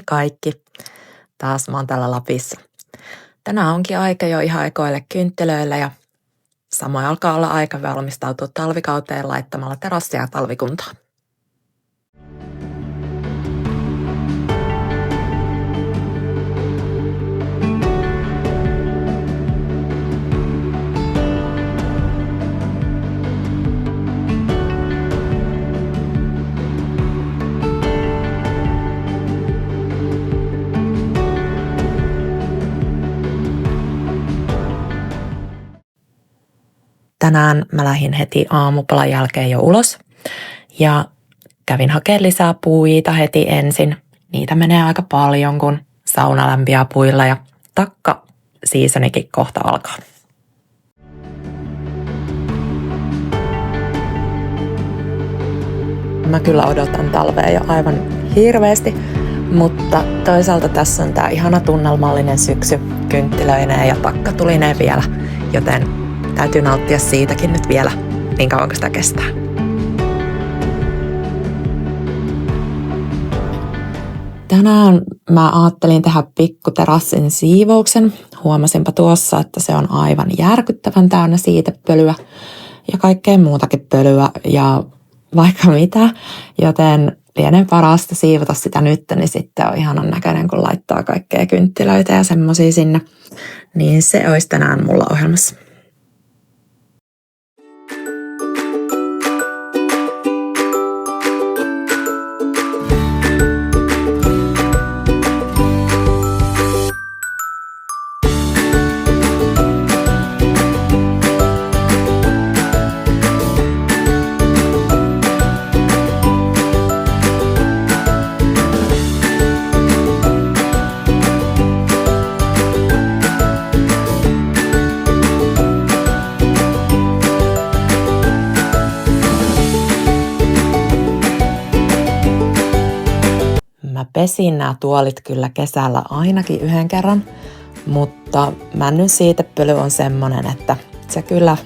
kaikki. Taas mä oon täällä Lapissa. Tänään onkin aika jo ihan ekoille kynttilöille ja samoin alkaa olla aika valmistautua talvikauteen laittamalla terassia talvikuntaan. Tänään mä lähdin heti aamupalan jälkeen jo ulos ja kävin hakemaan lisää puita heti ensin. Niitä menee aika paljon, kun sauna lämpiää puilla ja takka-seasonikin kohta alkaa. Mä kyllä odotan talvea jo aivan hirveästi, mutta toisaalta tässä on tää ihana tunnelmallinen syksy kynttilöineen ja takka tulineen vielä, joten täytyy nauttia siitäkin nyt vielä niin kauan kuin sitä kestää. Tänään mä ajattelin tehdä pikkuterassin siivouksen. Huomasinpa tuossa, että se on aivan järkyttävän täynnä siitepölyä ja kaikkea muutakin pölyä ja vaikka mitä. Joten lienee parasta siivota sitä nyt, niin sitten on ihanan näköinen, kun laittaa kaikkea kynttilöitä ja semmosia sinne. Niin se olisi tänään mulla ohjelmassa. Mä pesin nämä tuolit kyllä kesällä ainakin yhden kerran, mutta männyn siitepöly on semmonen, että se kyllä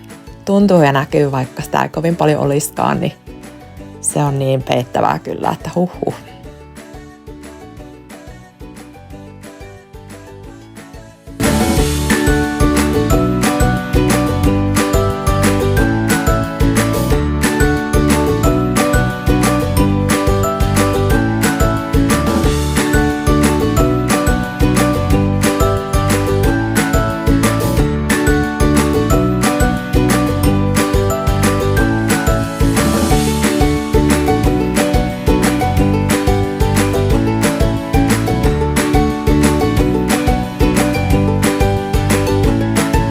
tuntuu ja näkyy, vaikka sitä ei kovin paljon olisikaan, niin se on niin peittävää kyllä, että huhhuh.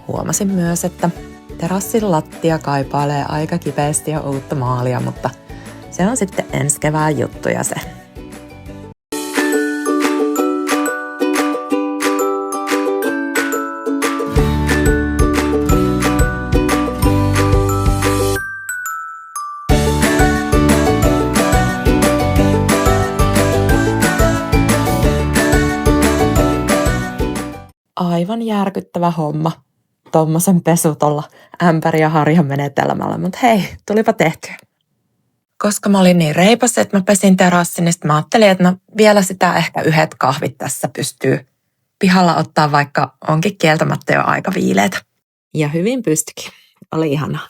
Huomasin myös, että terassin lattia kaipailee aika kipeästi jo uutta maalia, mutta se on sitten ensi kevään juttuja se. Aivan järkyttävä homma. Tommosen pesu tuolla ämpäri- ja harjan menetelmällä, mutta hei, tulipa tehtyä. Koska mä olin niin reipas, että mä pesin terassin, niin mä ajattelin, että no vielä sitä ehkä yhdet kahvit tässä pystyy pihalla ottaa, vaikka onkin kieltämättä jo aika viileitä. Ja hyvin pystykin. Oli ihanaa.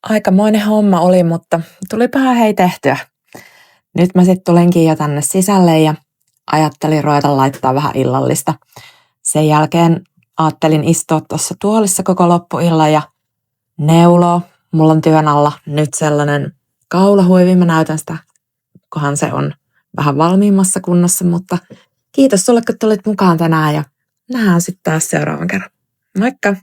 Aikamoinen homma oli, mutta tulipahan hei tehtyä. Nyt mä sitten tulinkin jo tänne sisälle ja ajattelin ruveta laittaa vähän illallista. Sen jälkeen ajattelin istua tuossa tuolissa koko loppuillan ja neuloa. Mulla on työn alla nyt sellainen kaulahuivi. Mä näytän sitä, kunhan se on vähän valmiimmassa kunnossa, mutta kiitos sulle, kun tulit mukaan tänään ja nähdään sitten taas seuraavan kerran. Moikka!